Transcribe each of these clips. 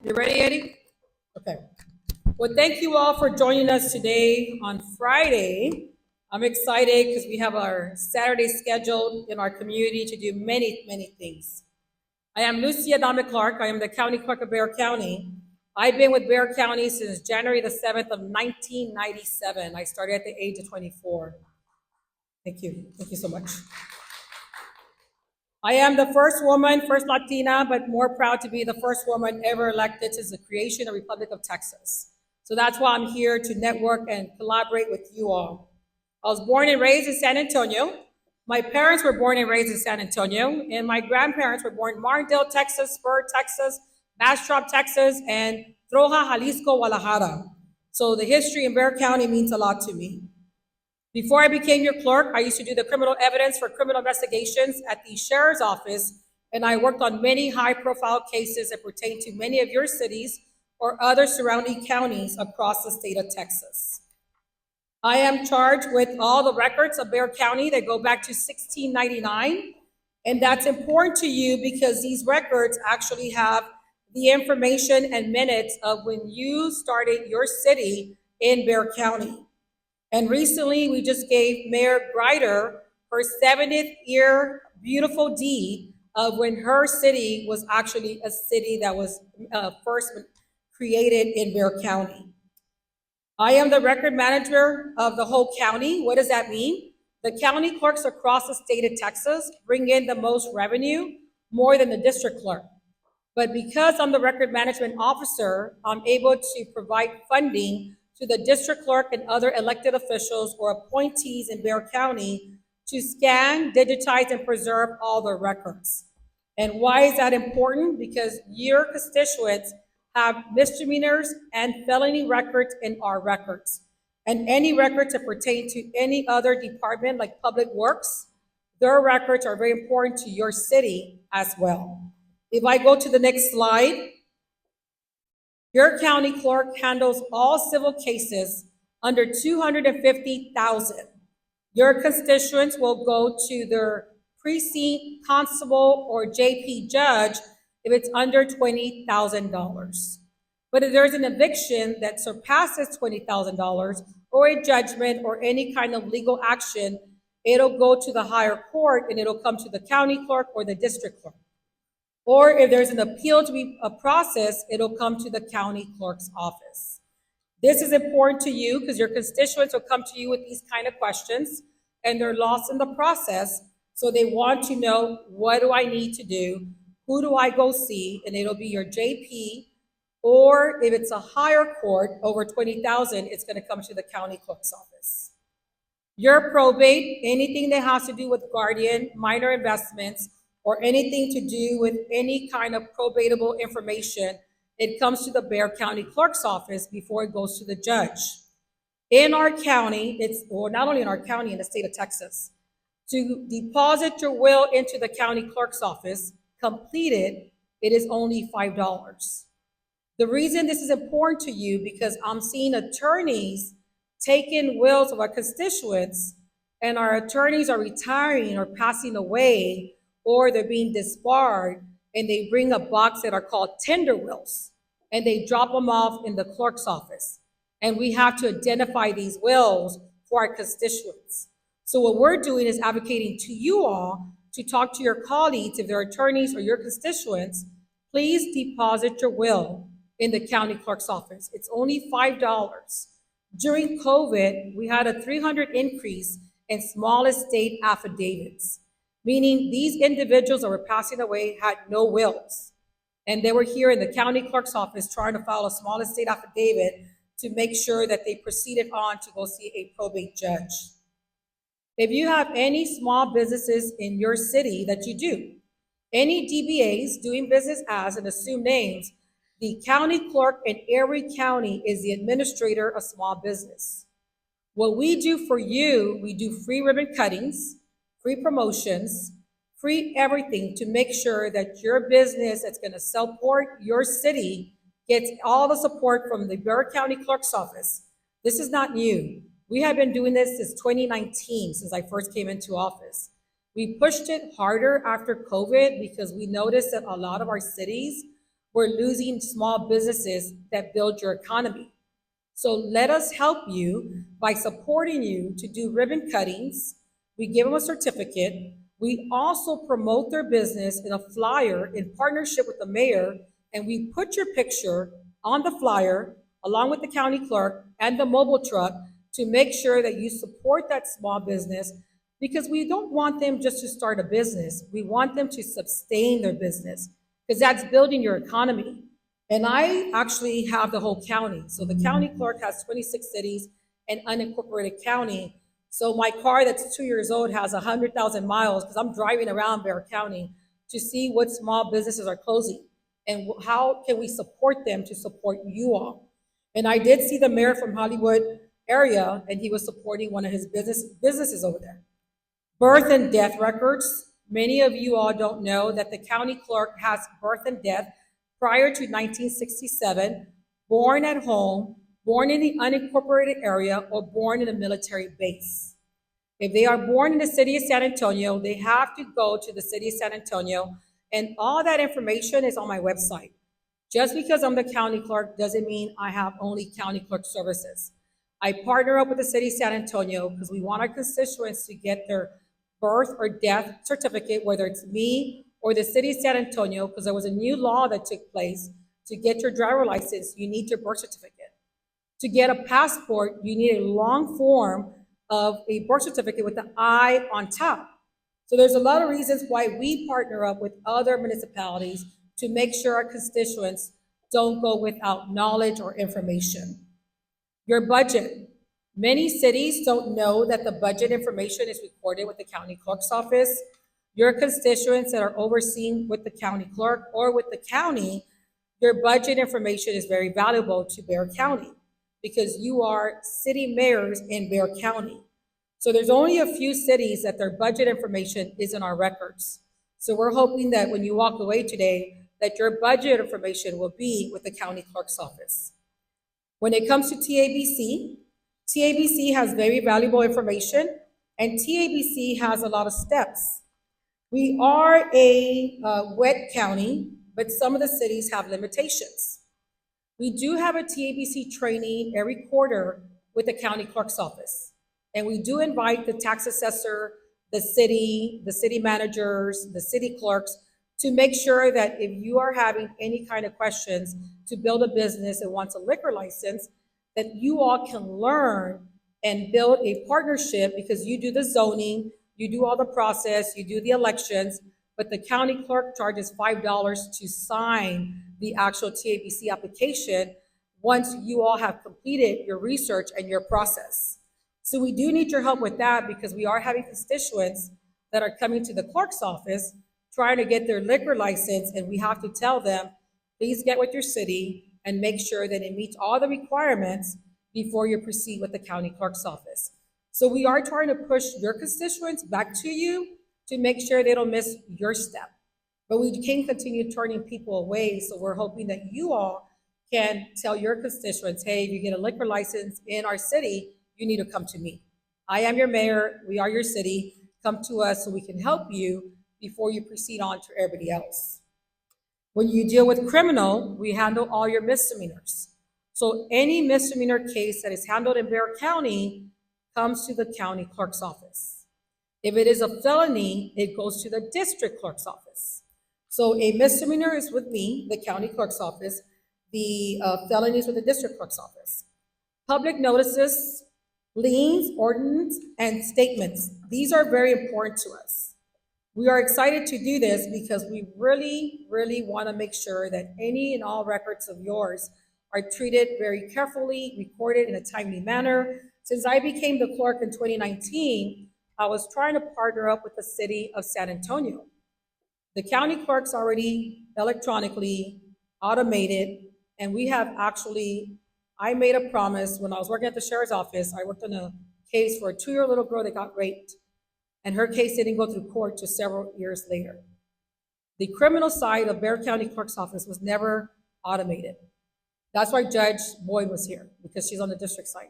You ready, Eddie? Okay. Well, thank you all for joining us today on Friday. I'm excited because we have our Saturday scheduled in our community to do many, many things. I am Lucy Adame-Clark. I am the County Clerk of Bexar County. I've been with Bexar County since January the 7th of 1997. I started at the age of 24. Thank you. Thank you so much. I am the first woman, first Latina, but more proud to be the first woman ever elected since the creation of the Republic of Texas. So that's why I'm here to network and collaborate with you all. I was born and raised in San Antonio. My parents were born and raised in San Antonio, and my grandparents were born in Martindale, Texas, Spur, Texas, Bastrop, Texas, and Troja, Jalisco, Guadalajara. So the history in Bexar County means a lot to me. Before I became your clerk, I used to do the criminal evidence for criminal investigations at the sheriff's office, and I worked on many high-profile cases that pertain to many of your cities or other surrounding counties across the state of Texas. I am charged with all the records of Bexar County that go back to 1699, and that's important to you because these records actually have the information and minutes of when you started your city in Bexar County. And recently, we just gave Mayor Greider her 70th year beautiful deed of when her city was actually a city that was first created in Bexar County. I am the record manager of the whole county. What does that mean? The county clerks across the state of Texas bring in the most revenue, more than the district clerk. But because I'm the record management officer, I'm able to provide funding to the district clerk and other elected officials or appointees in Bexar County to scan, digitize, and preserve all their records. And why is that important? Because your constituents have misdemeanors and felony records in our records. And any records that pertain to any other department like Public Works, their records are very important to your city as well. If I go to the next slide, your county clerk handles all civil cases under 250,000. Your constituents will go to their precinct constable or JP judge if it's under $20,000. But if there's an eviction that surpasses $20,000 or a judgment or any kind of legal action, it'll go to the higher court and it'll come to the county clerk or the district clerk. Or if there's an appeal to be processed, it'll come to the county clerk's office. This is important to you because your constituents will come to you with these kind of questions and they're lost in the process. So they want to know, what do I need to do? Who do I go see? And it'll be your JP, or if it's a higher court over 20,000, it's going to come to the county clerk's office. Your probate, anything that has to do with guardian, minor investments, or anything to do with any kind of probatable information, it comes to the Bexar County Clerk's office before it goes to the judge. In our county, not only in our county, in the state of Texas, to deposit your will into the county clerk's office, completed, it is only $5. The reason this is important to you, because I'm seeing attorneys take in wills of our constituents, and our attorneys are retiring or passing away, or they're being disbarred, and they bring a box that are called tender wills, and they drop them off in the clerk's office. And we have to identify these wills for our constituents. So what we're doing is advocating to you all to talk to your colleagues, if they're attorneys or your constituents, please deposit your will in the county clerk's office. It's only $5. During COVID, we had a 300 increase in small estate affidavits, meaning these individuals that were passing away had no wills. And they were here in the county clerk's office trying to file a small estate affidavit to make sure that they proceeded on to go see a probate judge. If you have any small businesses in your city that you do, any DBAs doing business as and assume names, the county clerk in every county is the administrator of small business. What we do for you, we do free ribbon cuttings, free promotions, free everything to make sure that your business that's going to support your city gets all the support from the Bexar County Clerk's office. This is not new. We have been doing this since 2019, since I first came into office. We pushed it harder after COVID because we noticed that a lot of our cities we're losing small businesses that build your economy. So let us help you by supporting you to do ribbon cuttings. We give them a certificate. We also promote their business in a flyer in partnership with the mayor, and we put your picture on the flyer along with the county clerk and the mobile truck to make sure that you support that small business, because we don't want them just to start a business. We want them to sustain their business because that's building your economy. And I actually have the whole county. So the county clerk has 26 cities and unincorporated county. So my car that's 2 years old has 100,000 miles because I'm driving around Bexar County to see what small businesses are closing and how can we support them to support you all. And I did see the mayor from Hollywood area, and he was supporting one of his businesses over there. Birth and death records. Many of you all don't know that the county clerk has birth and death prior to 1967, born at home, born in the unincorporated area, or born in a military base. If they are born in the city of San Antonio, they have to go to the city of San Antonio, and all that information is on my website. Just because I'm the county clerk doesn't mean I have only county clerk services. I partner up with the city of San Antonio because we want our constituents to get their birth or death certificate, whether it's me or the city of San Antonio, because there was a new law that took place. To get your driver license, you need your birth certificate. To get a passport, you need a long form of a birth certificate with the I on top. So there's a lot of reasons why we partner up with other municipalities to make sure our constituents don't go without knowledge or information. Your budget. Many cities don't know that the budget information is recorded with the county clerk's office. Your constituents that are overseen with the county clerk or with the county, your budget information is very valuable to Bexar County because you are city mayors in Bexar County. So there's only a few cities that their budget information is in our records. So we're hoping that when you walk away today, that your budget information will be with the county clerk's office. When it comes to TABC, TABC has very valuable information, and TABC has a lot of steps. We are a wet county, but some of the cities have limitations. We do have a TABC training every quarter with the county clerk's office. And we do invite the tax assessor, the city managers, the city clerks to make sure that if you are having any kind of questions to build a business and wants a liquor license, that you all can learn and build a partnership because you do the zoning, you do all the process, you do the elections, but the county clerk charges $5 to sign the actual TABC application once you all have completed your research and your process. So we do need your help with that because we are having constituents that are coming to the clerk's office trying to get their liquor license, and we have to tell them, please get with your city and make sure that it meets all the requirements before you proceed with the county clerk's office. So we are trying to push your constituents back to you to make sure they don't miss your step. But we can't continue turning people away, so we're hoping that you all can tell your constituents, hey, if you get a liquor license in our city, you need to come to me. I am your mayor, we are your city, come to us so we can help you before you proceed on to everybody else. When you deal with criminal, we handle all your misdemeanors. So any misdemeanor case that is handled in Bexar County comes to the county clerk's office. If it is a felony, it goes to the district clerk's office. So a misdemeanor is with me, the county clerk's office. The felony is with the district clerk's office. Public notices, liens, ordinance, and statements. These are very important to us. We are excited to do this because we really, really want to make sure that any and all records of yours are treated very carefully, recorded in a timely manner. Since I became the clerk in 2019, I was trying to partner up with the city of San Antonio. The county clerk's already electronically automated, and we have actually, I made a promise when I was working at the sheriff's office. I worked on a case for a 2-year little girl that got raped, and her case didn't go through court till several years later. The criminal side of Bexar County Clerk's office was never automated. That's why Judge Boyd was here, because she's on the district side.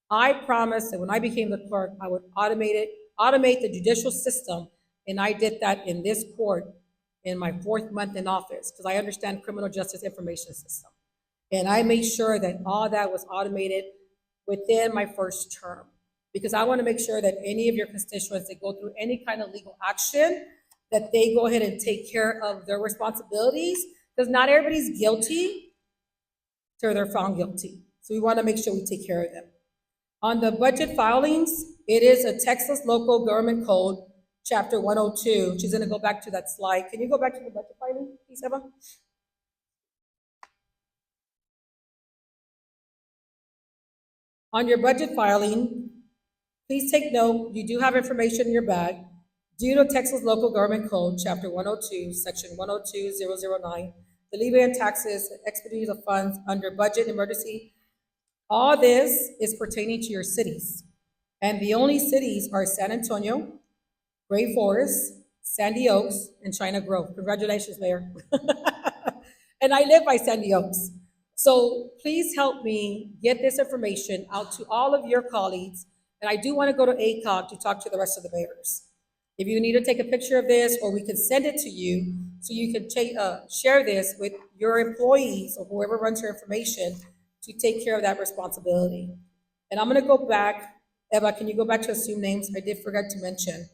I promised that when I became the clerk, I would automate the judicial system, and I did that in this court in my fourth month in office because I understand criminal justice information system. And I made sure that all that was automated within my first term because I want to make sure that any of your constituents that go through any kind of legal action, that they go ahead and take care of their responsibilities because not everybody's guilty till they're found guilty. So we want to make sure we take care of them. On the budget filings, it is a Texas Local Government Code, Chapter 102. She's going to go back to that slide. Can you go back to the budget filing, please, Eva? On your budget filing, please take note, you do have information in your bag. Due to Texas Local Government Code, Chapter 102, Section 102009, the levy and taxes, expenditures of funds under budget emergency, all this is pertaining to your cities. And the only cities are San Antonio, Gray Forest, Sandy Oaks, and China Grove. Congratulations, Mayor. And I live by Sandy Oaks. So please help me get this information out to all of your colleagues. And I do want to go to ACOG to talk to the rest of the mayors. If you need to take a picture of this, or we can send it to you so you can share this with your employees or whoever runs your information to take care of that responsibility. And I'm going to go back. Eva, can you go back to assume names? I did forget to mention.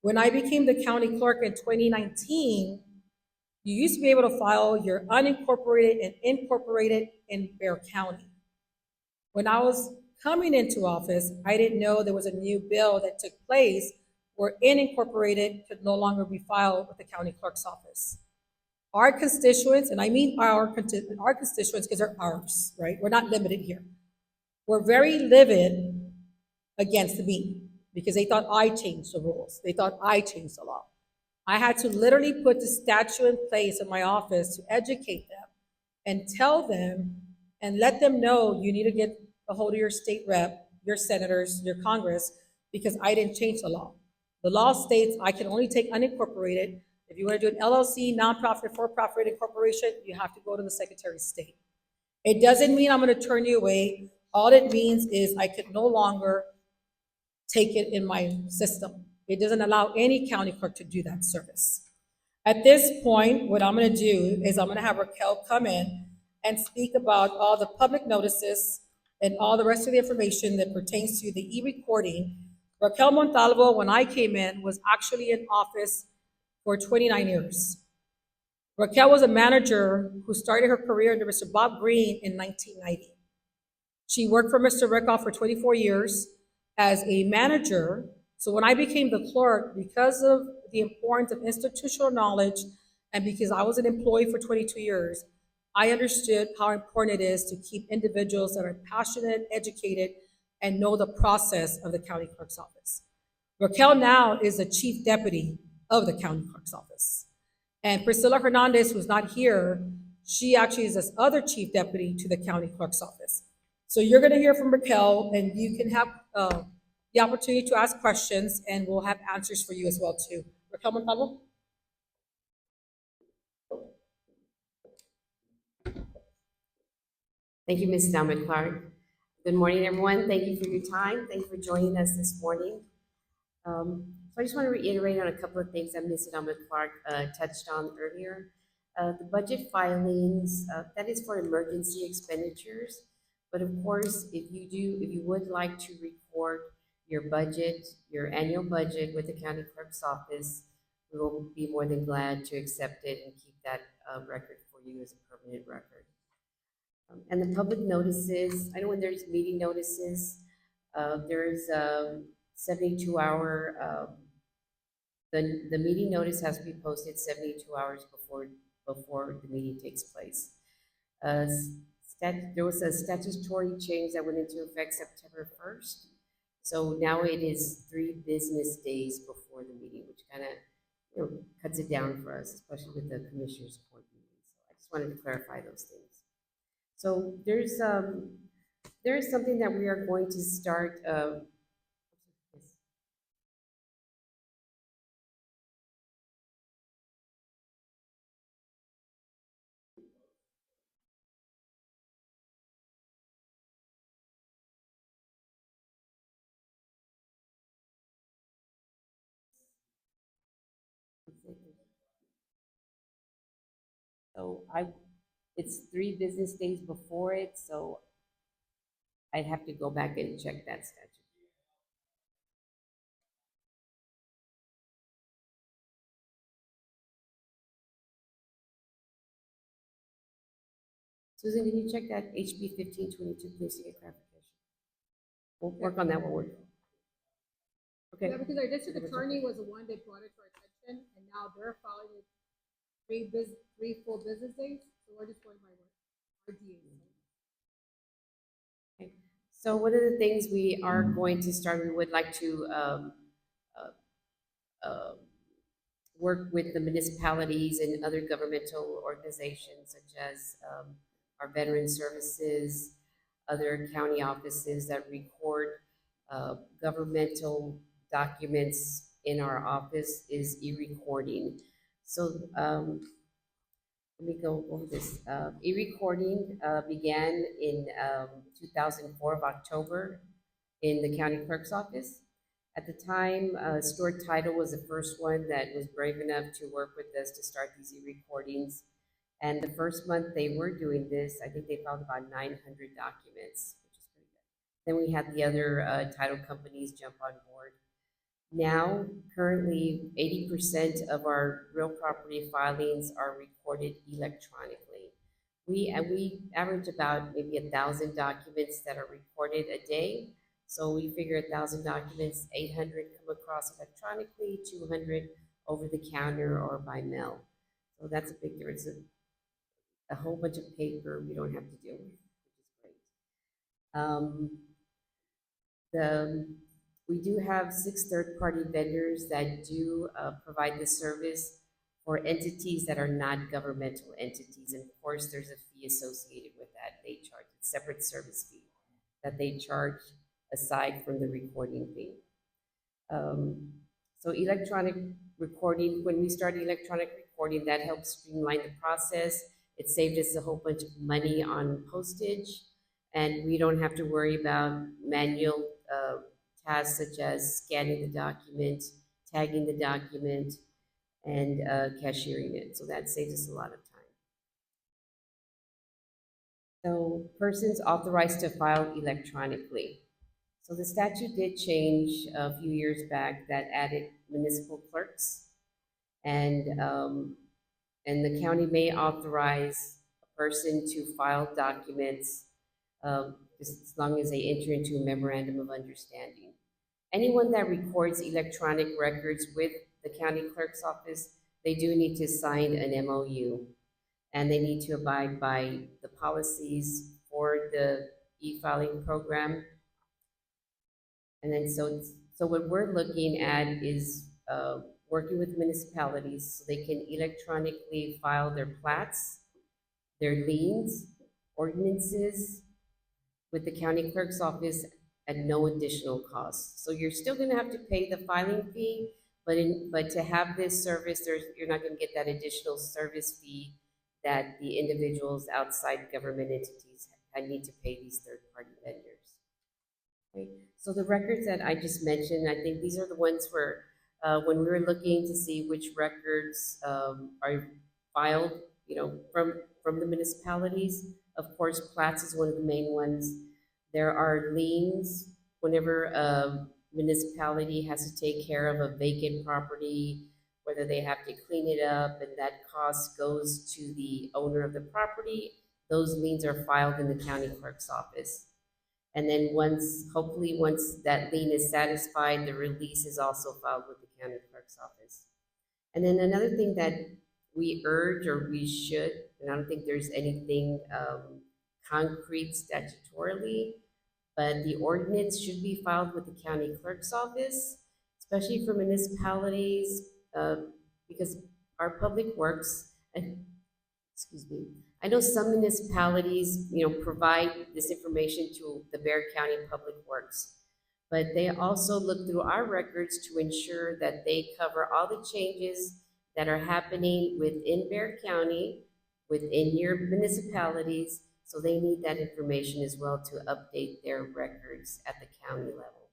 When I became the county clerk in 2019, you used to be able to file your unincorporated and incorporated in Bexar County. When I was coming into office, I didn't know there was a new bill that took place where unincorporated could no longer be filed with the county clerk's office. Our constituents, and I mean our constituents because they're ours, right? We're not limited here. We're very livid against me because they thought I changed the rules. They thought I changed the law. I had to literally put the statute in place in my office to educate them and tell them and let them know you need to get a hold of your state rep, your senators, your Congress, because I didn't change the law. The law states I can only take unincorporated. If you want to do an LLC, nonprofit, for-profit incorporation, you have to go to the Secretary of State. It doesn't mean I'm going to turn you away. All it means is I could no longer take it in my system. It doesn't allow any county clerk to do that service. At this point, what I'm going to do is I'm going to have Raquel come in and speak about all the public notices and all the rest of the information that pertains to the e-recording. Raquel Montalvo, when I came in, was actually in office for 29 years. Raquel was a manager who started her career under Mr. Bob Green in 1990. She worked for Mr. Rickoff for 24 years as a manager. So when I became the clerk, because of the importance of institutional knowledge and because I was an employee for 22 years, I understood how important it is to keep individuals that are passionate, educated, and know the process of the county clerk's office. Raquel now is the chief deputy of the county clerk's office. And Priscilla Hernandez, who's not here, she actually is this other chief deputy to the county clerk's office. So you're going to hear from Raquel, and you can have the opportunity to ask questions, and we'll have answers for you as well too. Raquel Montalvo? Thank you, Ms. Adame-Clark. Good morning, everyone. Thank you for your time. Thank you for joining us this morning. So I just want to reiterate on a couple of things that Ms. Adame-Clark touched on earlier. The budget filings, that is for emergency expenditures. But of course, if you would like to record your budget, your annual budget with the county clerk's office, we will be more than glad to accept it and keep that record for you as a permanent record. And the public notices, I know when there's meeting notices, there's 72-hour, the meeting notice has to be posted 72 hours before the meeting takes place. There was a statutory change that went into effect September 1st. So now it is 3 business days before the meeting, which kind of cuts it down for us, especially with the commissioner's court meeting. So I just wanted to clarify those things. So there is something that we are going to start. So it's 3 business days before it, so I'd have to go back and check that statute. Susan, can you check that HB 1522, please, to get clarification? We'll work on that one. Okay. Yeah, because our district attorney was the one that brought it to our attention, and now they're filing it 3 full business days, so we're just going by what our DA said. Okay. So one of the things we are going to start, we would like to work with the municipalities and other governmental organizations such as our veteran services, other county offices that record governmental documents in our office is e-recording. So let me go over this. E-recording began in 2004 of October in the county clerk's office. At the time, Stuart Title was the first one that was brave enough to work with us to start these e-recordings. And the first month they were doing this, I think they filed about 900 documents, which is pretty good. Then we had the other title companies jump on board. Now, currently, 80% of our real property filings are recorded electronically. We average about maybe 1,000 documents that are recorded a day. So we figure 1,000 documents, 800 come across electronically, 200 over the counter or by mail. So that's a big difference. A whole bunch of paper we don't have to deal with, which is great. We do have 6 third-party vendors that do provide the service for entities that are not governmental entities. And of course, there's a fee associated with that. They charge a separate service fee that they charge aside from the recording fee. So electronic recording, when we started electronic recording, that helped streamline the process. It saved us a whole bunch of money on postage, and we don't have to worry about manual tasks such as scanning the document, tagging the document, and cashiering it. So that saves us a lot of time. So persons authorized to file electronically. So the statute did change a few years back that added municipal clerks, and the county may authorize a person to file documents just as long as they enter into a memorandum of understanding. Anyone that records electronic records with the county clerk's office, they do need to sign an MOU, and they need to abide by the policies for the e-filing program. And then so what we're looking at is working with municipalities so they can electronically file their plats, their liens, ordinances with the county clerk's office at no additional cost. So you're still gonna have to pay the filing fee, but to have this service, you're not gonna get that additional service fee that the individuals outside government entities need to pay these third-party vendors. Right? So the records that I just mentioned, I think these are the ones where when we were looking to see which records are filed, from the municipalities. Of course, plats is one of the main ones. There are liens whenever a municipality has to take care of a vacant property, whether they have to clean it up and that cost goes to the owner of the property. Those liens are filed in the county clerk's office. And then hopefully once that lien is satisfied, the release is also filed with the county clerk's office. And then another thing that we urge, or we should, and I don't think there's anything concrete statutorily, but the ordinance should be filed with the county clerk's office, especially for municipalities, because our public works, excuse me, I know some municipalities, provide this information to the Bexar County Public Works, but they also look through our records to ensure that they cover all the changes that are happening within Bexar County, within your municipalities, so they need that information as well to update their records at the county level.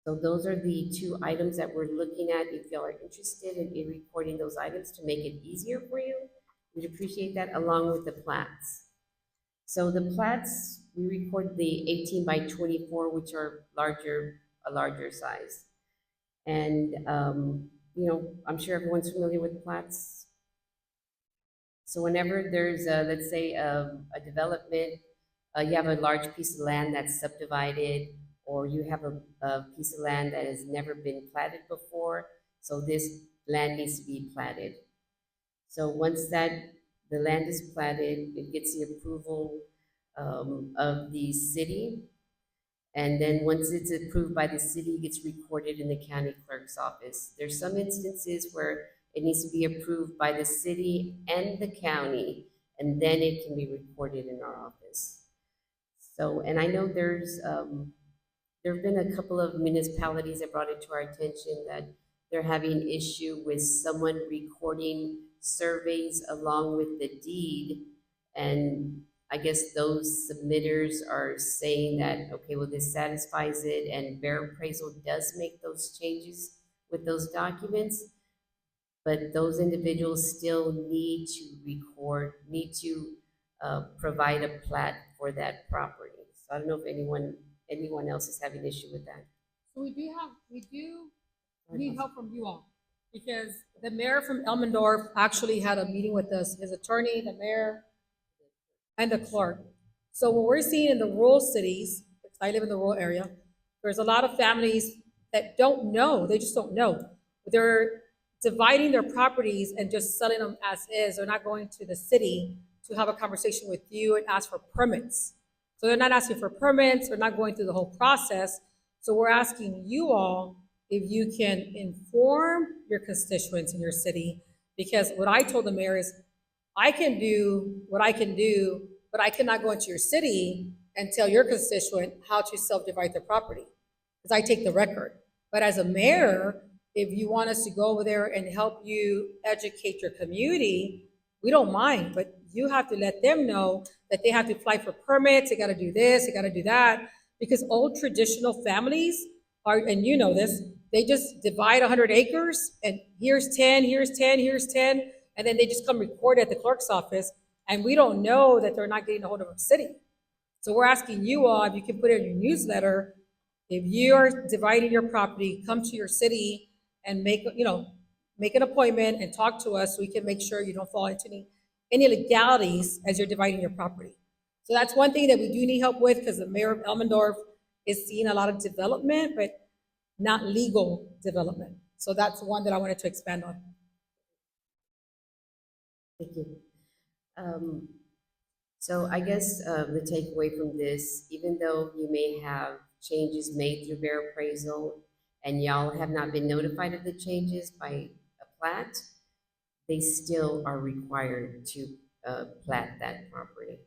So those are the 2 items that we're looking at. If y'all are interested in recording those items to make it easier for you, We'd appreciate that along with the plats. So the plats, we record the 18 by 24, which are a larger size. And, I'm sure everyone's familiar with plats. So whenever there's let's say a development, you have a large piece of land that's subdivided, or you have a piece of land that has never been platted before, so this land needs to be platted. So once the land is platted, it gets the approval of the city. And then once it's approved by the city, it gets recorded in the county clerk's office. There's some instances where it needs to be approved by the city and the county, and then it can be recorded in our office. So, and I know there have been a couple of municipalities that brought it to our attention that they're having issue with someone recording surveys along with the deed. And I guess those submitters are saying that, okay, well, this satisfies it, and Bear Appraisal does make those changes with those documents, but those individuals still need to provide a plat for that property. So I don't know if anyone else is having issue with that. So we do need help from you all, because the mayor from Elmendorf actually had a meeting with us, his attorney, the mayor, and the clerk. So what we're seeing in the rural cities, because I live in the rural area, there's a lot of families that don't know, they just don't know. They're dividing their properties and just selling them as is. They're not going to the city to have a conversation with you and ask for permits. So they're not asking for permits, they're not going through the whole process. So we're asking you all if you can inform your constituents in your city, because what I told the mayor is, I can do what I can do, but I cannot go into your city and tell your constituent how to self-divide their property, because I take the record. But as a mayor, if you want us to go over there and help you educate your community, we don't mind, but you have to let them know that they have to apply for permits, they gotta do this, they gotta do that, because old traditional families are, and you know this, they just divide 100 acres, and here's 10, here's 10, here's 10, and then they just come record at the clerk's office, and we don't know that they're not getting a hold of a city. So we're asking you all, if you can put it in your newsletter, if you're dividing your property, come to your city and make an appointment and talk to us so we can make sure you don't fall into any legalities as you're dividing your property. So that's one thing that we do need help with, because the mayor of Elmendorf is seeing a lot of development, but not legal development. So that's one that I wanted to expand on. Thank you. So I guess the takeaway from this, even though you may have changes made through Bear Appraisal and y'all have not been notified of the changes by a plat, they still are required to plat that property.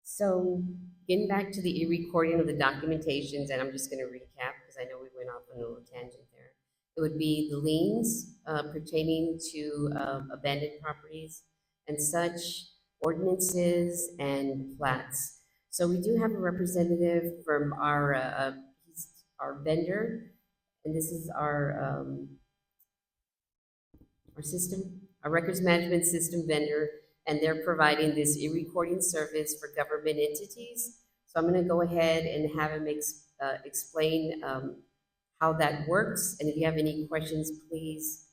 So getting back to the e-recording of the documentations, and I'm just going to recap because I know we went off on a little tangent there. It would be the liens pertaining to abandoned properties and such, ordinances and plats. So we do have a representative from our vendor, and this is our system, our records management system vendor, and they're providing this e-recording service for government entities. So I'm going to go ahead and have him explain how that works. And if you have any questions, please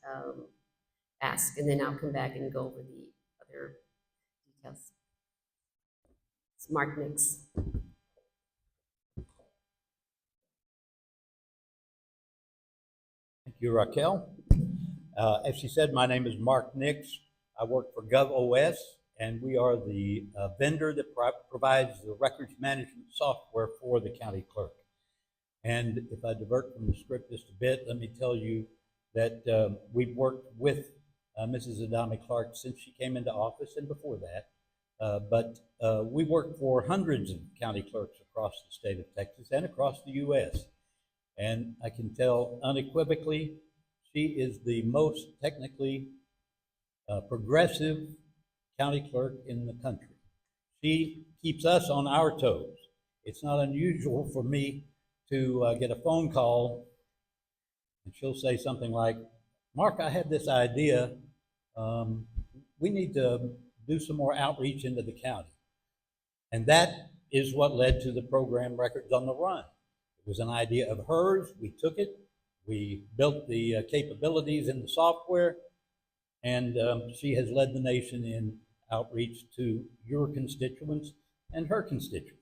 ask, and then I'll come back and go over the other details. It's Mark Nix. Thank you, Raquel. As she said, my name is Mark Nix. I work for GovOS, and we are the vendor that provides the records management software for the county clerk. And if I divert from the script just a bit, let me tell you that we've worked with Mrs. Adame-Clark since she came into office and before that. But we work for hundreds of county clerks across the state of Texas and across the U.S. And I can tell unequivocally, she is the most technically progressive county clerk in the country. She keeps us on our toes. It's not unusual for me to get a phone call and she'll say something like, Mark, I had this idea. We need to do some more outreach into the county. And that is what led to the program Records on the Run. It was an idea of hers. We took it. We built the capabilities in the software. And she has led the nation in outreach to your constituents and her constituents.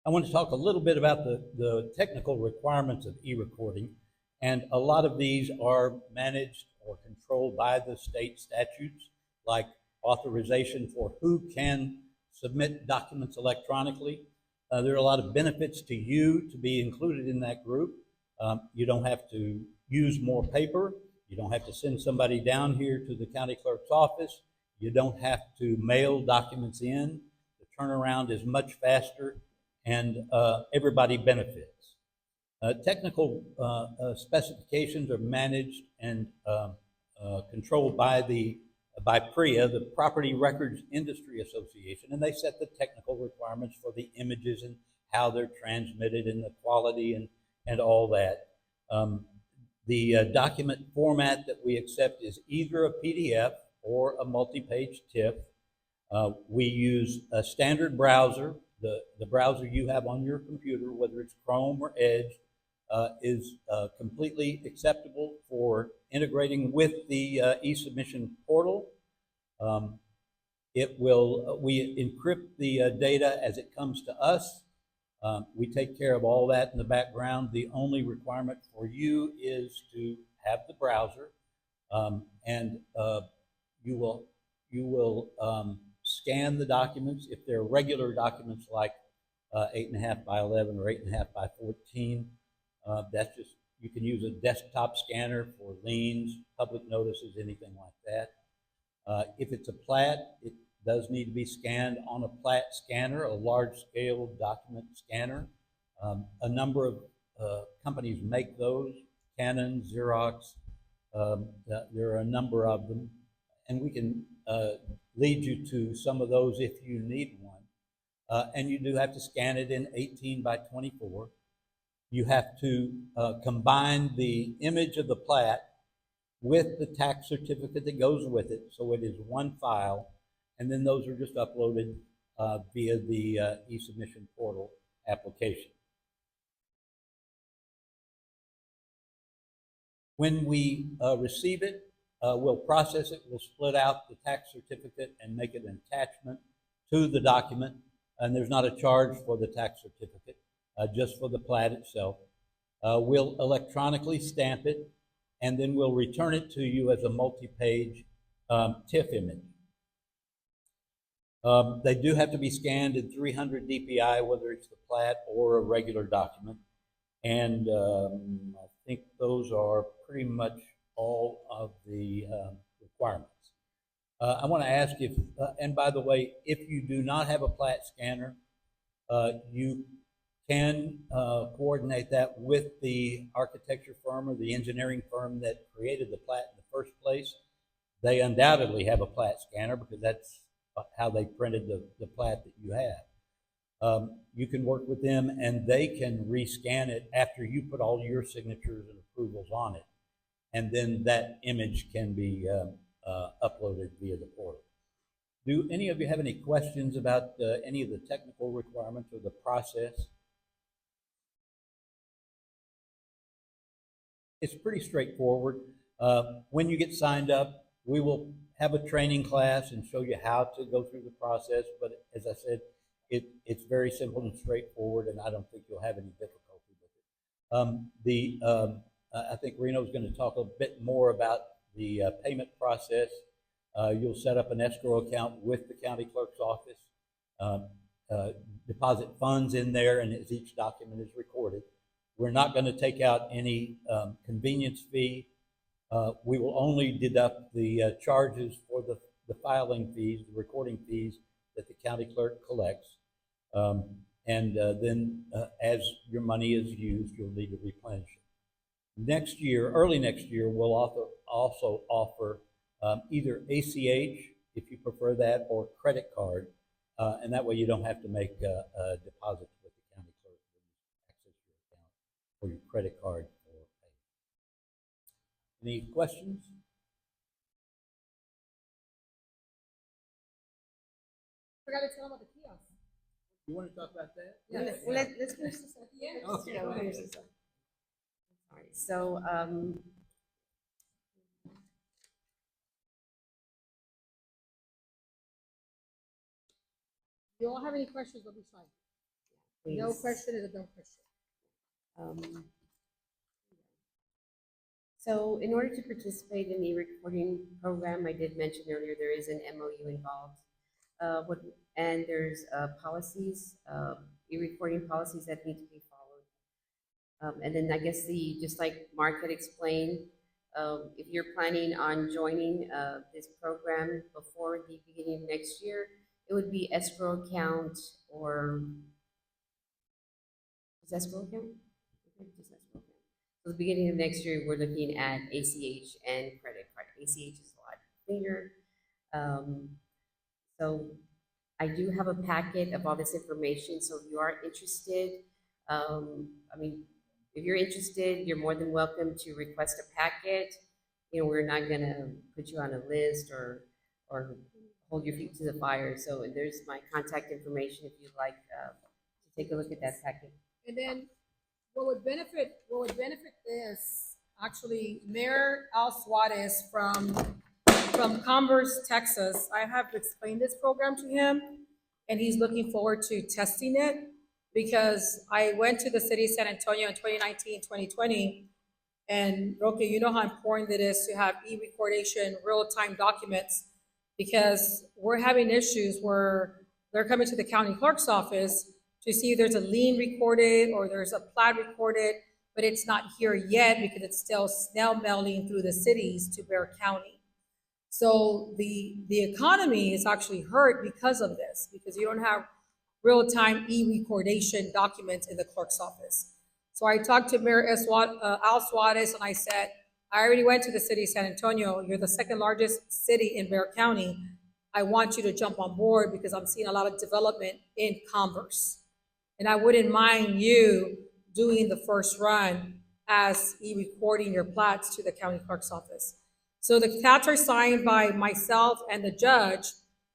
I want to talk a little bit about the technical requirements of e-recording, and a lot of these are managed or controlled by the state statutes, like authorization for who can submit documents electronically. There are a lot of benefits to you to be included in that group. You don't have to use more paper. You don't have to send somebody down here to the county clerk's office. You don't have to mail documents in. The turnaround is much faster, and everybody benefits. Technical specifications are managed and controlled by PREA, the Property Records Industry Association, and they set the technical requirements for the images and how they're transmitted and the quality and all that. The document format that we accept is either a PDF or a multi-page TIFF. We use a standard browser. The browser you have on your computer, whether it's Chrome or Edge, is completely acceptable for integrating with the e-submission portal. We encrypt the data as it comes to us. We take care of all that in the background. The only requirement for you is to have the browser, and you will scan the documents. If they're regular documents like 8.5 by 11 or 8.5 by 14, that's just, you can use a desktop scanner for liens, public notices, anything like that. If it's a plat, it does need to be scanned on a plat scanner, a large-scale document scanner. A number of companies make those, Canon, Xerox. There are a number of them, and we can lead you to some of those if you need one. And you do have to scan it in 18 by 24. You have to combine the image of the plat with the tax certificate that goes with it, so it is one file, and then those are just uploaded via the e-submission portal application. When we receive it, we'll process it, we'll split out the tax certificate and make it an attachment to the document, and there's not a charge for the tax certificate, just for the plat itself. We'll electronically stamp it, and then we'll return it to you as a multi-page TIFF image. They do have to be scanned in 300 DPI, whether it's the plat or a regular document. And I think those are pretty much all of the requirements. I want to ask if, and by the way, if you do not have a plat scanner, you can coordinate that with the architecture firm or the engineering firm that created the plat in the first place. They undoubtedly have a plat scanner because that's how they printed the plat that you have. You can work with them and they can rescan it after you put all your signatures and approvals on it. And then that image can be uploaded via the portal. Do any of you have any questions about any of the technical requirements or the process? It's pretty straightforward. When you get signed up, we will have a training class and show you how to go through the process. But as I said, it's very simple and straightforward, and I don't think you'll have any difficulty with it. I think Reno's going to talk a bit more about the payment process. You'll set up an escrow account with the county clerk's office, deposit funds in there, and as each document is recorded. We're not going to take out any convenience fee. We will only deduct the charges for the filing fees, the recording fees that the county clerk collects. And then as your money is used, you'll need to replenish it. Next year, early next year, we'll also offer either ACH, if you prefer that, or credit card. And that way you don't have to make deposits with the county clerk when you access your account or your credit card for payment. Any questions? Forgot to tell them about the kiosk. You want to talk about that? Let's finish this up. Yeah. Okay. Yeah, we'll finish this up. All right, so, You all have any questions, don't be shy. No please. question is a no question. Um, So in order to participate in the recording program, I did mention earlier, there is an MOU involved. And there's policies, e-recording policies that need to be followed. And then I guess just like Mark had explained, if you're planning on joining this program before the beginning of next year, it would be escrow account or, is escrow account? Okay, just escrow account. So the beginning of next year, we're looking at ACH and credit card. ACH is a lot cleaner. So I do have a packet of all this information, so if you are interested, I mean, if you're interested, you're more than welcome to request a packet. You know, we're not gonna put you on a list or hold your feet to the fire. So there's my contact information if you'd like to take a look at that packet. And then what would benefit this, actually, Mayor Al Suarez from Converse, Texas, I have explained this program to him, and he's looking forward to testing it, because I went to the city of San Antonio in 2019, 2020, and Roque, you know how important it is to have e-recordation, real-time documents, because we're having issues where they're coming to the county clerk's office to see if there's a lien recorded or there's a plat recorded, but it's not here yet because it's still snail mailing through the cities to Bexar County. So the economy is actually hurt because of this, because you don't have real-time e-recordation documents in the clerk's office. So I talked to Mayor Al Suarez, and I said, I already went to the city of San Antonio. You're the second largest city in Bexar County. I want you to jump on board because I'm seeing a lot of development in Converse. And I wouldn't mind you doing the first run as e-recording your plats to the county clerk's office. So the plats are signed by myself and the judge,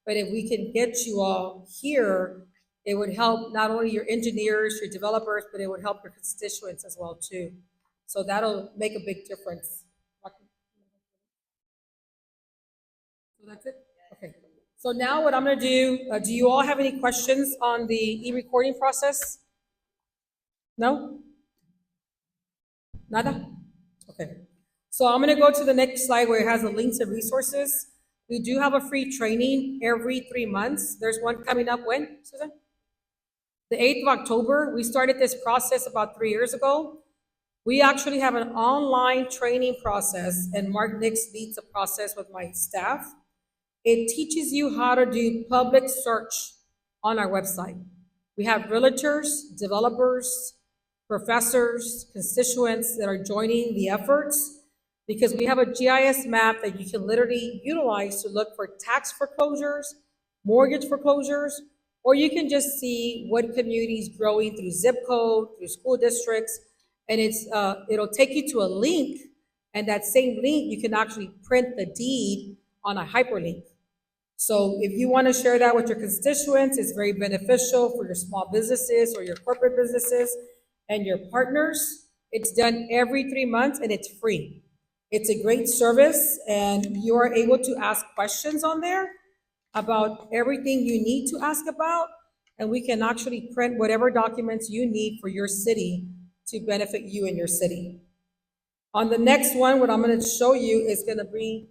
but if we can get you all here, it would help not only your engineers, your developers, but it would help your constituents as well too. So that'll make a big difference. So that's it? Okay. So now what I'm gonna do you all have any questions on the e-recording process? No? Nada? Okay. So I'm gonna go to the next slide where it has the links and resources. We do have a free training every 3 months. There's one coming up when, Susan? The 8th of October. We started this process about 3 years ago. We actually have an online training process, and Mark Nix leads the process with my staff. It teaches you how to do public search on our website. We have realtors, developers, professors, constituents that are joining the efforts, because we have a GIS map that you can literally utilize to look for tax foreclosures, mortgage foreclosures, or you can just see what community is growing through zip code, through school districts, and it'll take you to a link, and that same link, you can actually print the deed on a hyperlink. So if you want to share that with your constituents, it's very beneficial for your small businesses or your corporate businesses and your partners. It's done every 3 months and it's free. It's a great service, and you are able to ask questions on there about everything you need to ask about, and we can actually print whatever documents you need for your city to benefit you and your city. On the next one, what I'm going to show you is going to be,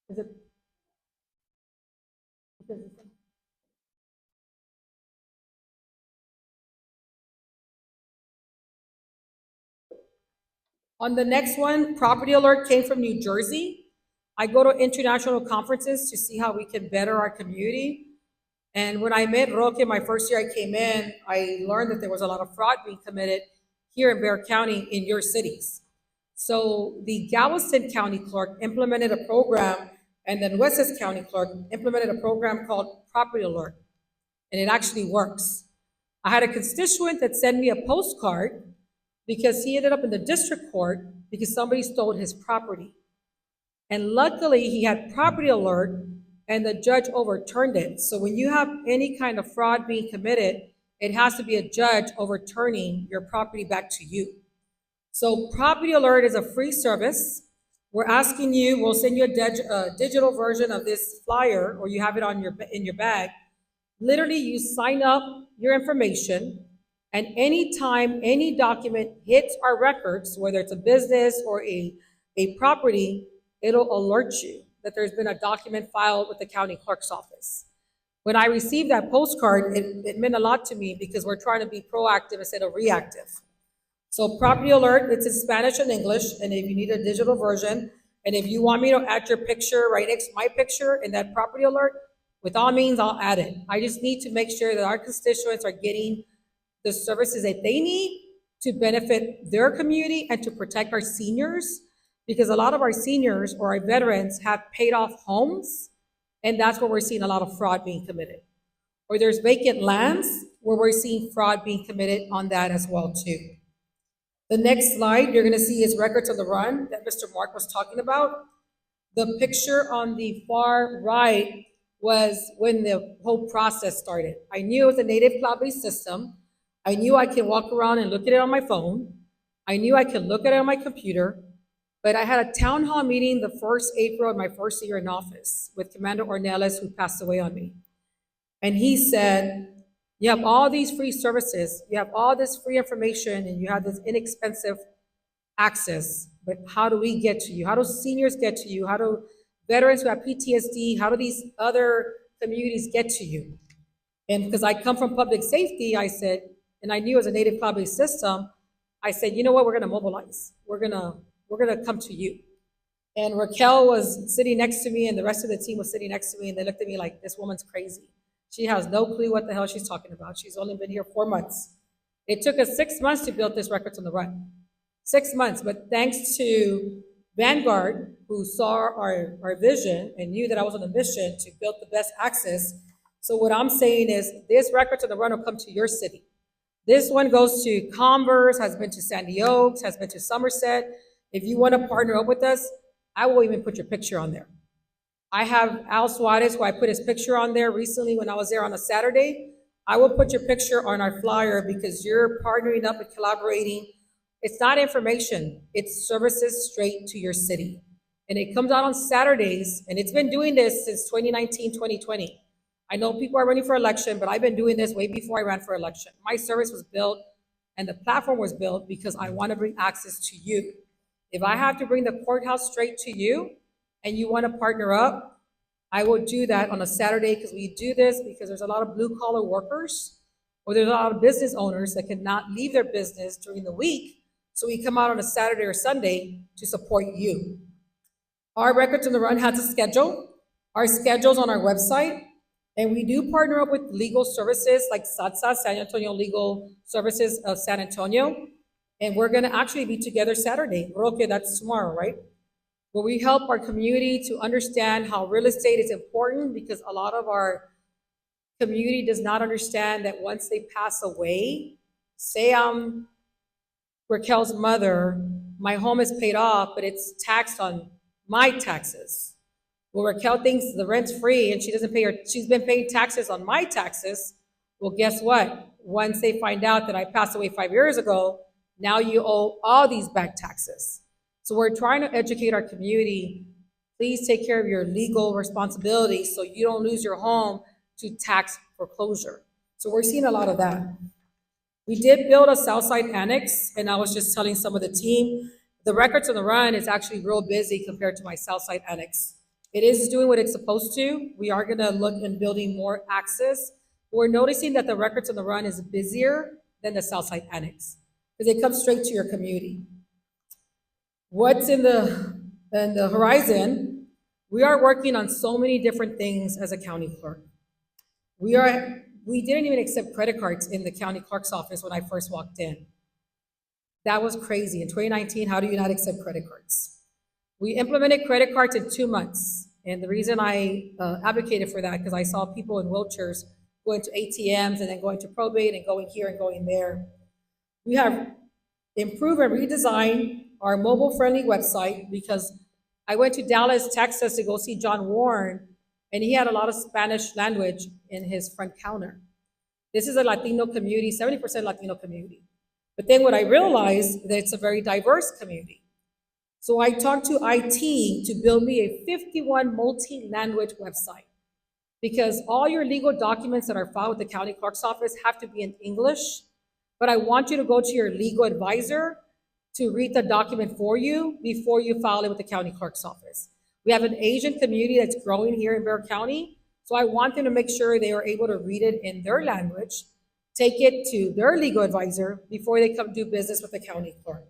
is it? On the next one, Property Alert came from New Jersey. I go to international conferences to see how we can better our community. And when I met Roque my first year I came in, I learned that there was a lot of fraud being committed here in Bexar County in your cities. So the Galveston County Clerk implemented a program, and then Wessex County Clerk implemented a program called Property Alert. And it actually works. I had a constituent that sent me a postcard because he ended up in the district court because somebody stole his property. And luckily, he had property alert and the judge overturned it. So when you have any kind of fraud being committed, it has to be a judge overturning your property back to you. So property alert is a free service. We're asking you, we'll send you a digital version of this flyer, or you have it on in your bag. Literally, you sign up your information, and anytime any document hits our records, whether it's a business or a property, it'll alert you that there's been a document filed with the county clerk's office. When I received that postcard, it meant a lot to me because we're trying to be proactive instead of reactive. So property alert, it's in Spanish and English, and if you need a digital version, and if you want me to add your picture right next to my picture in that property alert, with all means, I'll add it. I just need to make sure that our constituents are getting the services that they need to benefit their community and to protect our seniors, because a lot of our seniors or our veterans have paid off homes, and that's where we're seeing a lot of fraud being committed. Or there's vacant lands where we're seeing fraud being committed on that as well too. The next slide you're gonna see is records on the run that Mr. Mark was talking about. The picture on the far right was when the whole process started. I knew it was a native cloud-based system. I knew I could walk around and look at it on my phone. I knew I could look at it on my computer. But I had a town hall meeting the 1st April of my first year in office with Commander Ornelas, who passed away on me. And he said, you have all these free services, you have all this free information, and you have this inexpensive access, but how do we get to you? How do seniors get to you? How do veterans who have PTSD, how do these other communities get to you? And because I come from public safety, I said, and I knew it was a native cloud-based system, I said, you know what, we're gonna mobilize. We're gonna come to you. And Raquel was sitting next to me, and the rest of the team was sitting next to me, and they looked at me like, this woman's crazy. She has no clue what the hell she's talking about. She's only been here 4 months. It took us 6 months to build this Records on the Run. 6 months, but thanks to Vanguard, who saw our vision and knew that I was on a mission to build the best access. So what I'm saying is this Records on the Run will come to your city. This one goes to Converse, has been to Sandy Oaks, has been to Somerset. If you want to partner up with us, I will even put your picture on there. I have Al Suarez, who I put his picture on there recently when I was there on a Saturday. I will put your picture on our flyer because you're partnering up and collaborating. It's not information, it's services straight to your city. And it comes out on Saturdays, and it's been doing this since 2019, 2020. I know people are running for election, but I've been doing this way before I ran for election. My service was built and the platform was built because I want to bring access to you. If I have to bring the courthouse straight to you and you want to partner up, I will do that on a Saturday because we do this because there's a lot of blue collar workers or there's a lot of business owners that cannot leave their business during the week. So we come out on a Saturday or Sunday to support you. Our Records on the Run has a schedule. Our schedule's on our website. And we do partner up with legal services like SATSA, San Antonio Legal Services of San Antonio. And we're gonna actually be together Saturday. Roque, that's tomorrow, right? Where we help our community to understand how real estate is important because a lot of our community does not understand that once they pass away, say I'm Raquel's mother, my home is paid off, but it's taxed on my taxes. Well, Raquel thinks the rent's free and she doesn't pay she's been paying taxes on my taxes. Well, guess what? Once they find out that I passed away 5 years ago, now you owe all these back taxes. So we're trying to educate our community. Please take care of your legal responsibilities so you don't lose your home to tax foreclosure. So we're seeing a lot of that. We did build a Southside Annex, and I was just telling some of the team, the Records on the Run is actually real busy compared to my Southside Annex. It is doing what it's supposed to. We are gonna look in building more access. We're noticing that the Records on the Run is busier than the Southside Annex because it comes straight to your community. What's in the horizon? We are working on so many different things as a county clerk. We didn't even accept credit cards in the county clerk's office when I first walked in. That was crazy. In 2019, how do you not accept credit cards? We implemented credit cards in 2 months. And the reason I advocated for that, because I saw people in wheelchairs going to ATMs and then going to probate and going here and going there. We have improved and redesigned our mobile-friendly website, because I went to Dallas, Texas to go see John Warren, and he had a lot of Spanish language in his front counter. This is a Latino community, 70% Latino community. But then what I realized that it's a very diverse community. So I talked to IT to build me a 51 multi-language website, because all your legal documents that are filed with the county clerk's office have to be in English, but I want you to go to your legal advisor to read the document for you before you file it with the county clerk's office. We have an Asian community that's growing here in Bexar County, so I want them to make sure they are able to read it in their language, take it to their legal advisor before they come do business with the county clerk.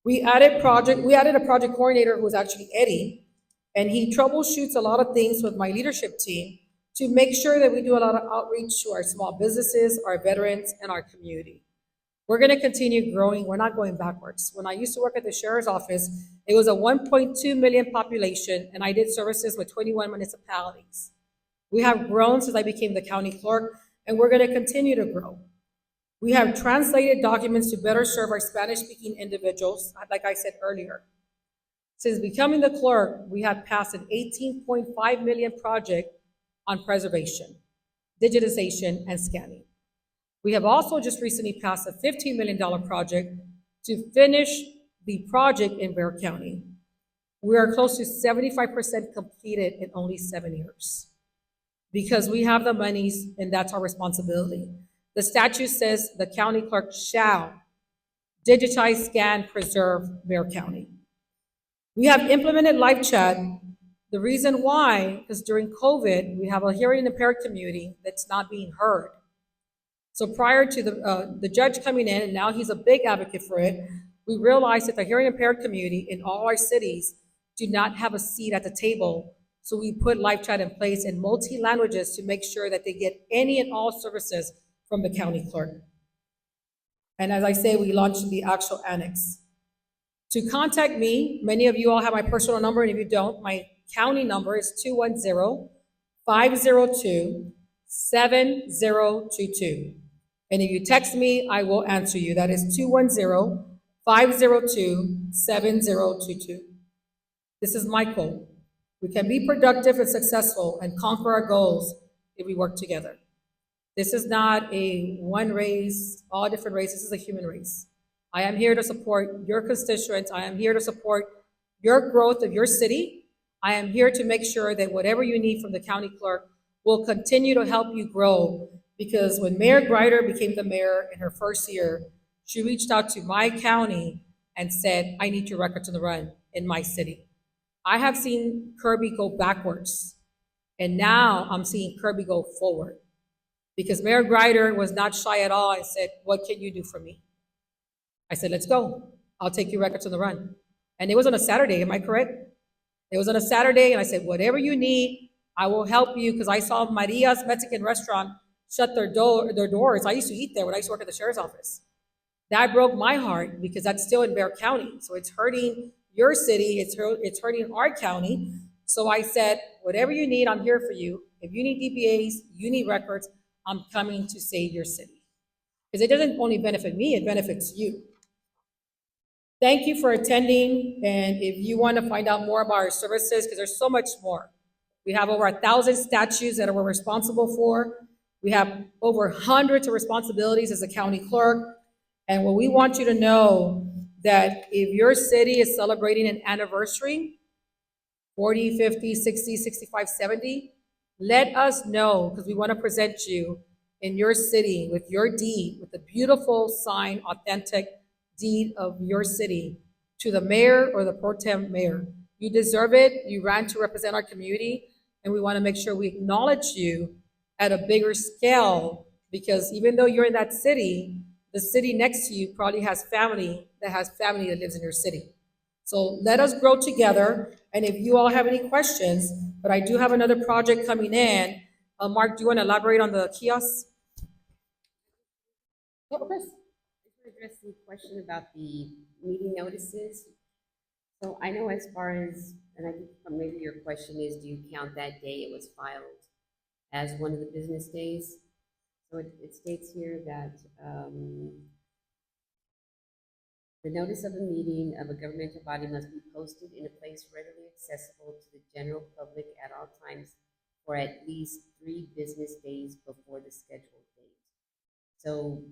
We added a project coordinator who was actually Eddie, and he troubleshoots a lot of things with my leadership team to make sure that we do a lot of outreach to our small businesses, our veterans, and our community. We're going to continue growing. We're not going backwards. When I used to work at the sheriff's office, it was a 1.2 million population, and I did services with 21 municipalities. We have grown since I became the county clerk, and we're going to continue to grow. We have translated documents to better serve our Spanish-speaking individuals, like I said earlier. Since becoming the clerk, we have passed an 18.5 million project on preservation, digitization, and scanning. We have also just recently passed a $15 million project to finish the project in Bexar County. We are close to 75% completed in only 7 years, because we have the monies and that's our responsibility. The statute says the county clerk shall digitize, scan, preserve Bexar County. We have implemented live chat. The reason why is during COVID, we have a hearing impaired community that's not being heard. So prior to the judge coming in, and now he's a big advocate for it, we realized that the hearing impaired community in all our cities do not have a seat at the table. So we put live chat in place in multi-languages to make sure that they get any and all services from the county clerk. And as I say, we launched the actual annex. To contact me, many of you all have my personal number, and if you don't, my county number is 210-502-7022. And if you text me, I will answer you. That is 210-502-7022. This is Michael. We can be productive and successful and conquer our goals if we work together. This is not a one race, all different races. This is a human race. I am here to support your constituents. I am here to support your growth of your city. I am here to make sure that whatever you need from the county clerk will continue to help you grow. Because when Mayor Greider became the mayor in her first year, she reached out to my county and said, I need your records on the run in my city. I have seen Kirby go backwards, and now I'm seeing Kirby go forward. Because Mayor Greider was not shy at all and said, what can you do for me? I said, let's go. I'll take your records on the run. And it was on a Saturday, am I correct? It was on a Saturday, and I said, whatever you need, I will help you, because I saw Maria's Mexican restaurant shut their doors. I used to eat there when I used to work at the sheriff's office. That broke my heart, because that's still in Bexar County. So it's hurting your city, it's hurting our county. So I said, whatever you need, I'm here for you. If you need DBAs, you need records, I'm coming to save your city. Because it doesn't only benefit me, it benefits you. Thank you for attending, and if you want to find out more about our services, because there's so much more. We have over 1,000 statutes that we're responsible for. We have over hundreds of responsibilities as a county clerk, and what we want you to know that if your city is celebrating an anniversary, 40, 50, 60, 65, 70, let us know, because we want to present you in your city with your deed, with the beautiful signed, authentic deed of your city to the mayor or the pro tem mayor. You deserve it. You ran to represent our community, and we want to make sure we acknowledge you at a bigger scale, because even though you're in that city, the city next to you probably has family that lives in your city. So let us grow together. And if you all have any questions, but I do have another project coming in. Mark, do you want to elaborate on the kiosks? I just want to address the question about the meeting notices. So I know as far as, and I think maybe your question is, do you count that day it was filed as one of the business days? So it states here that The notice of a meeting of a governmental body must be posted in a place readily accessible to the general public at all times for at least 3 business days before the scheduled date. So,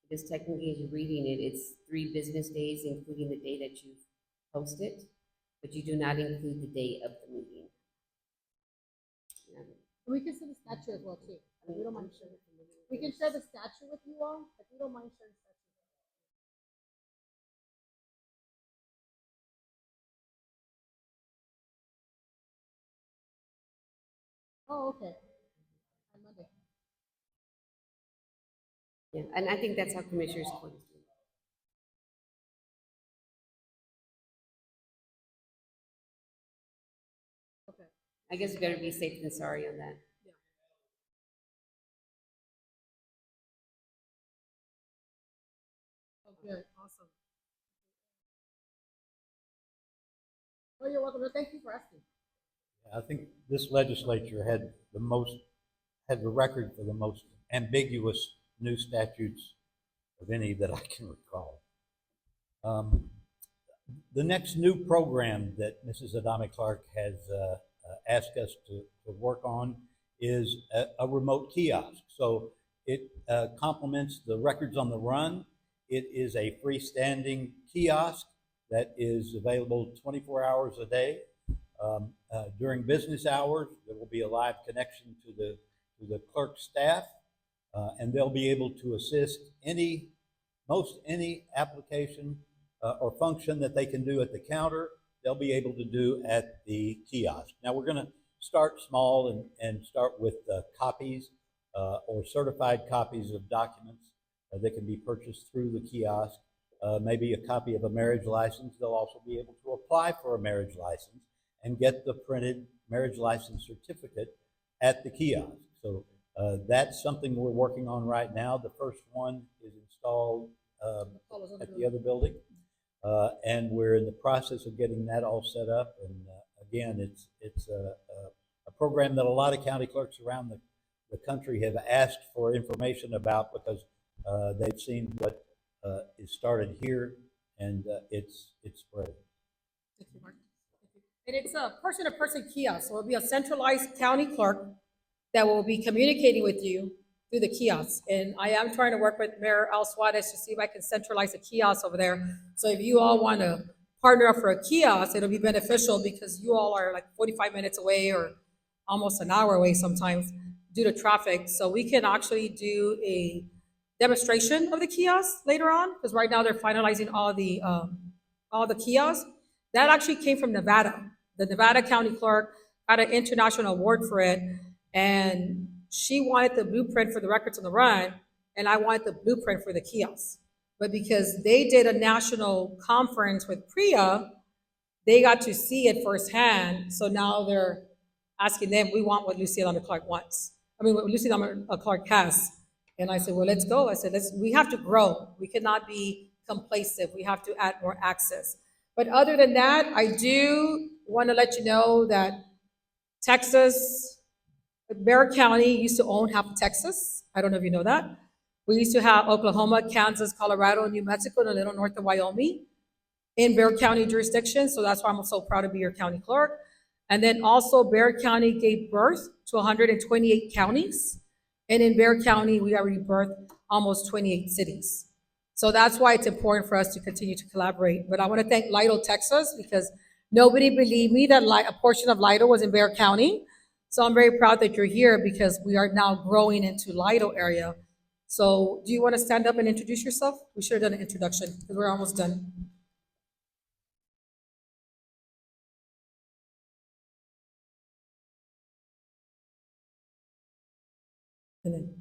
because technically as you're reading it, it's 3 business days, including the day that you've posted, but you do not include the day of the meeting. We can share the statute as well too. We don't mind sharing. We can share the statute with you all, if you don't mind sharing statute. Oh, okay. On Monday. Yeah, and I think that's how Commissioners Court is doing it. Okay. I guess better be safe than sorry on that. Okay, awesome. Oh, you're welcome. No, thank you for asking. I think this legislature had the record for the most ambiguous new statutes of any that I can recall. The next new program that Mrs. Adame-Clark has asked us to work on is a remote kiosk. So it complements the records on the run. It is a freestanding kiosk that is available 24 hours a day. During business hours, there will be a live connection to the clerk staff, and they'll be able to assist most any application or function that they can do at the counter, they'll be able to do at the kiosk. Now we're going to start small and start with copies or certified copies of documents that can be purchased through the kiosk. Maybe a copy of a marriage license. They'll also be able to apply for a marriage license and get the printed marriage license certificate at the kiosk. So that's something we're working on right now. The first one is installed at the other building. And we're in the process of getting that all set up. And again, it's a program that a lot of county clerks around the country have asked for information about because they've seen what is started here, and it's spreading. Thank you, Mark. And it's a person-to-person kiosk, so it'll be a centralized county clerk that will be communicating with you through the kiosk. And I am trying to work with Mayor Al Suarez to see if I can centralize a kiosk over there. So if you all want to partner up for a kiosk, it'll be beneficial because you all are like 45 minutes away or almost an hour away sometimes due to traffic. So we can actually do a demonstration of the kiosk later on, because right now they're finalizing all the kiosks. That actually came from Nevada. The Nevada County Clerk got an international award for it, and she wanted the blueprint for the records on the run, and I wanted the blueprint for the kiosk. But because they did a national conference with PRIA, they got to see it firsthand. So now they're asking them, we want what Lucy Adame-Clark wants. I mean, what Lucy Adame-Clark has. And I said, well, let's go. I said, we have to grow. We cannot be complacent. We have to add more access. But other than that, I do want to let you know that Texas, Bexar County used to own half of Texas. I don't know if you know that. We used to have Oklahoma, Kansas, Colorado, New Mexico, and a little north of Wyoming in Bexar County jurisdiction. So that's why I'm so proud to be your county clerk. And then also Bexar County gave birth to 128 counties. And in Bexar County, we already birthed almost 28 cities. So that's why it's important for us to continue to collaborate. But I want to thank Lido, Texas, because nobody believed me that a portion of Lido was in Bexar County. So I'm very proud that you're here because we are now growing into Lido area. So do you want to stand up and introduce yourself? We should have done an introduction because we're almost done. And then,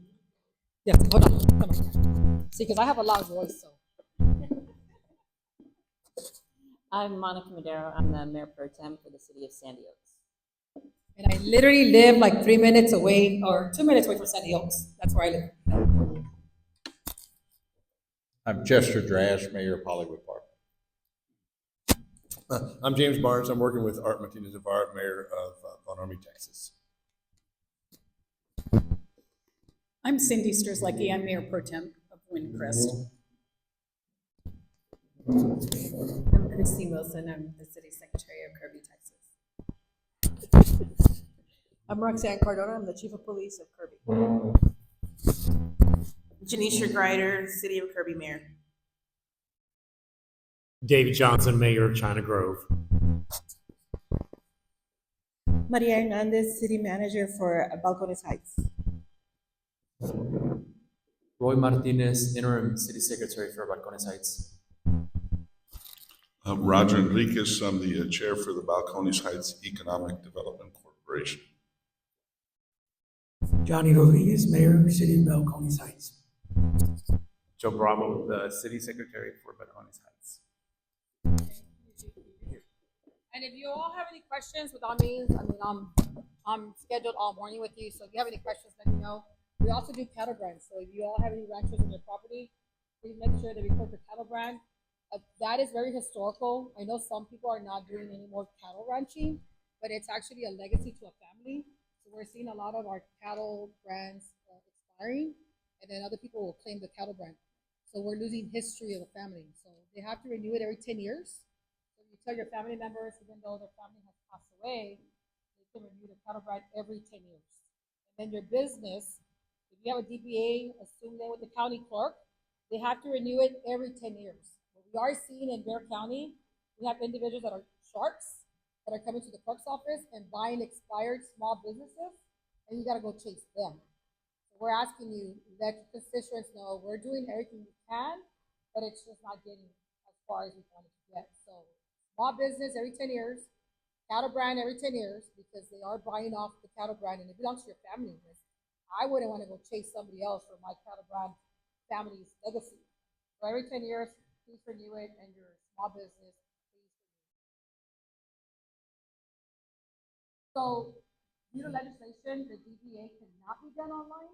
yes, hold on, come on. See, because I have a loud voice, so. I'm Monica Madero. I'm the Mayor Pro Tem for the City of Sandy Oaks. And I literally live like 3 minutes away or 2 minutes away from Sandy Oaks. That's where I live. I'm Chester Drash, Mayor of Hollywood Park. I'm James Barnes. I'm working with Art Martinez-Zavar, Mayor of Von Army, Texas. I'm Cindy Strzelecki. I'm Mayor Pro Tem of Windcrest. I'm Christine Wilson. I'm the City Secretary of Kirby, Texas. I'm Roxanne Cardona. I'm the Chief of Police of Kirby. Janisha Greider, City of Kirby Mayor. David Johnson, Mayor of China Grove. Maria Hernandez, City Manager for Balcones Heights. Roy Martinez, Interim City Secretary for Balcones Heights. Roger Enriquez, I'm the Chair for the Balcones Heights Economic Development Corporation. Johnny Rodriguez, Mayor, City of Balcones Heights. Joe Bravo, the City Secretary for Balcones Heights. And if you all have any questions, with all means, I'm scheduled all morning with you, so if you have any questions, let me know. We also do cattle brands, so if you all have any ranchers on your property, please make sure that we put the cattle brand. That is very historical. I know some people are not doing any more cattle ranching, but it's actually a legacy to a family. So we're seeing a lot of our cattle brands expiring, and then other people will claim the cattle brand. So we're losing history of the family. So they have to renew it every 10 years. So you tell your family members, even though their family has passed away, they can renew the cattle brand every 10 years. And then your business, if you have a DBA, assume that with the county clerk, they have to renew it every 10 years. What we are seeing in Bexar County, we have individuals that are sharks that are coming to the clerk's office and buying expired small businesses, and you got to go chase them. So we're asking you, let your constituents know we're doing everything we can, but it's just not getting as far as we want it to get. So small business every 10 years, cattle brand every 10 years, because they are buying off the cattle brand and it belongs to your family. I wouldn't want to go chase somebody else for my cattle brand family's legacy. So every 10 years, please renew it, and your small business, please renew it. So, due to legislation, the DBA cannot be done online?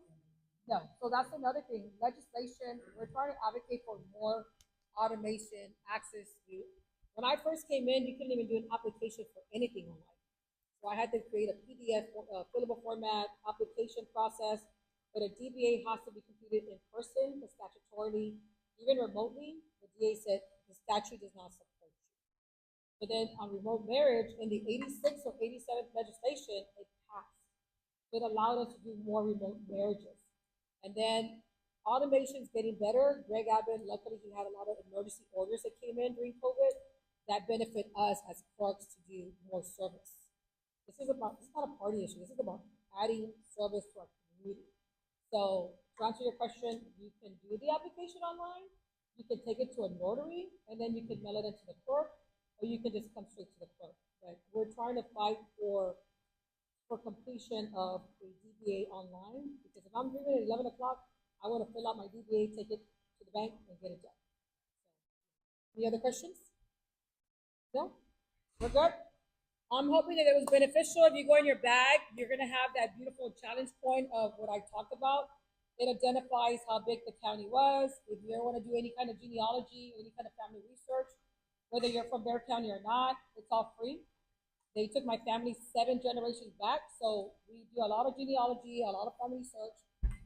No. So that's another thing. Legislation, we're trying to advocate for more automation, access to. When I first came in, you couldn't even do an application for anything online. So I had to create a PDF, fillable format, application process, but a DBA has to be completed in person, statutorily, even remotely. The DA said the statute does not support you. But then on remote marriage, in the 86 or 87 legislation, it passed. It allowed us to do more remote marriages. And then automation's getting better. Greg Abbott, luckily he had a lot of emergency orders that came in during COVID that benefit us as clerks to do more service. This is not a party issue. This is about adding service to our community. So to answer your question, you can do the application online, you can take it to a notary, and then you can mail it into the clerk, or you can just come straight to the clerk. But we're trying to fight for completion of a DBA online, because if I'm leaving at 11 o'clock, I want to fill out my DBA, take it to the bank, and get it done. So, any other questions? No? We're good? I'm hoping that it was beneficial. If you go in your bag, you're going to have that beautiful challenge point of what I talked about. It identifies how big the county was. If you ever want to do any kind of genealogy, any kind of family research, whether you're from Bexar County or not, it's all free. They took my family 7 generations back, so we do a lot of genealogy, a lot of family research,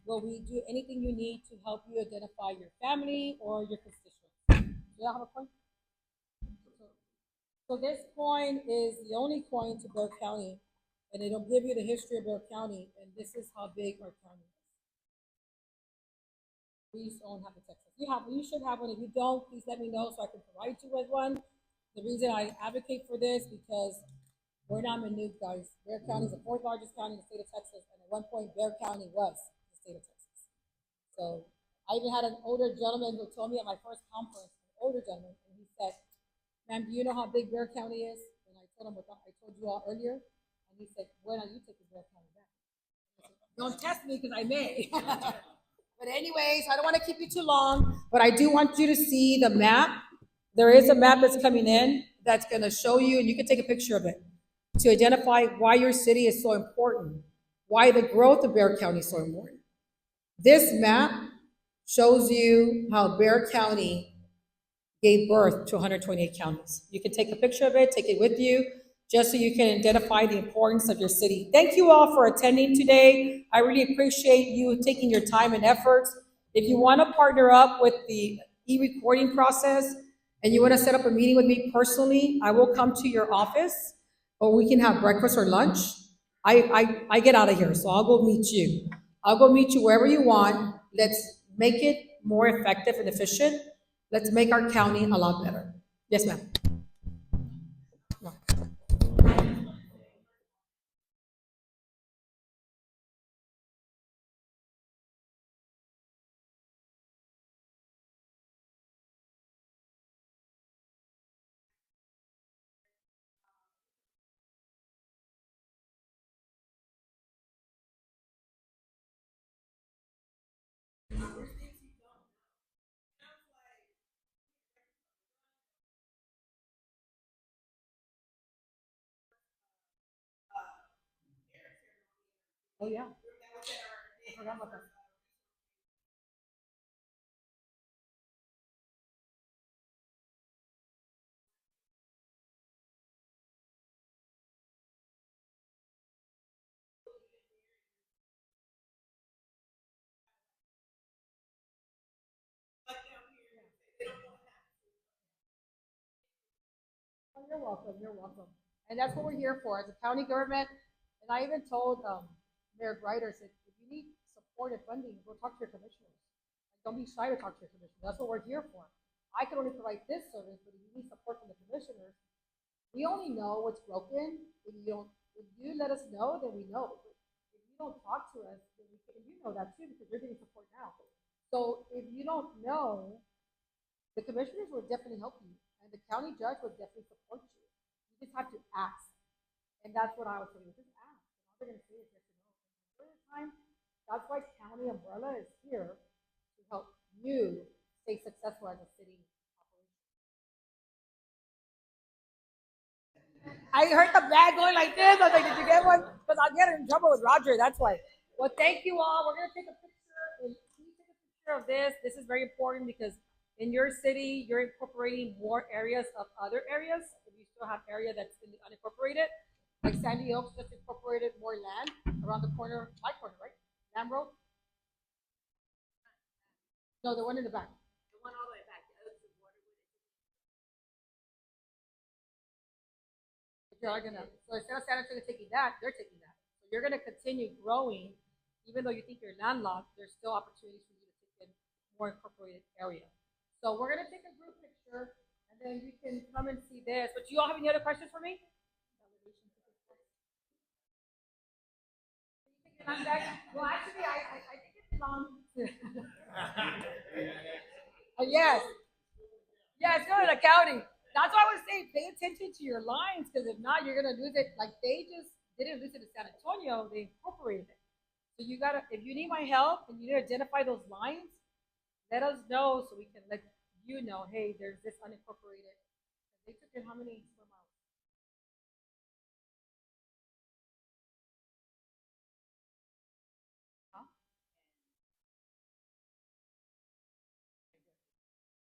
where we do anything you need to help you identify your family or your constituents. Do y'all have a point? So this coin is the only coin to Bexar County, and it'll give you the history of Bexar County, and this is how big our county is. We used to own half of Texas. You should have one. If you don't, please let me know so I can provide you with one. The reason I advocate for this, because we're not minute, guys. Bexar County is the 4th largest county in the state of Texas, and at one point, Bexar County was the state of Texas. So I even had an older gentleman who told me at my first conference, an older gentleman, and he said, "Ma'am, do you know how big Bexar County is?" And I told him what I told you all earlier. And he said, "When are you taking Bexar County back?" Said, "Don't test me, because I may." But anyways, I don't want to keep you too long, but I do want you to see the map. There is a map that's coming in that's going to show you, and you can take a picture of it, to identify why your city is so important, why the growth of Bexar County is so important. This map shows you how Bexar County gave birth to 128 counties. You can take a picture of it, take it with you, just so you can identify the importance of your city. Thank you all for attending today. I really appreciate you taking your time and efforts. If you want to partner up with the e-recording process, and you want to set up a meeting with me personally, I will come to your office, or we can have breakfast or lunch. I get out of here, so I'll go meet you. I'll go meet you wherever you want. Let's make it more effective and efficient. Let's make our county a lot better. Yes, ma'am. Oh, yeah. I forgot about that. Oh, you're welcome, you're welcome. And that's what we're here for, as a county government. And I even told Mayor Grider, said, if you need support and funding, go talk to your commissioners. Don't be shy to talk to your commissioners. That's what we're here for. I can only provide this service, but if you need support from the commissioners, we only know what's broken. If you let us know, then we know. But if you don't talk to us, then you know that too, because you're getting support now. So if you don't know, the commissioners will definitely help you, and the county judge will definitely support you. You just have to ask, and that's what I was saying. Just ask. All they're going to say is yes or no. And during the time, that's why county umbrella is here to help you stay successful as a city operation. I heard the bag going like this. I was like, did you get one? Because I'll get in trouble with Roger. That's why. Well, thank you all. We're gonna take a picture. And can you take a picture of this? This is very important because in your city, you're incorporating more areas of other areas. If you still have area that's in the unincorporated, like Sandy Oaks just incorporated more land around the corner, my corner, right? Lamb Road. No, the one in the back. The one all the way back. You're gonna, so instead of San Antonio taking that, they're taking that. So you're gonna continue growing, even though you think you're landlocked. There's still opportunities for you to take in more incorporated area. So we're gonna take a group picture, and then you can come and see this. But you all have any other questions for me? Well, actually, I think it belongs to. Yes. Yes, go to the county. That's why I was saying pay attention to your lines, because if not, you're gonna lose it. Like they just didn't lose it in San Antonio, they incorporated it. So you gotta, if you need my help and you need to identify those lines, let us know so we can let you know, hey, there's this unincorporated. They took in how many square miles? Huh?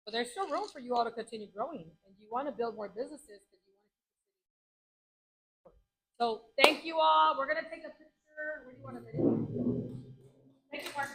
So there's still room for you all to continue growing, and you want to build more businesses because you want to keep the city. So thank you all. We're gonna take a picture. Where do you want to? Thank you, Mark.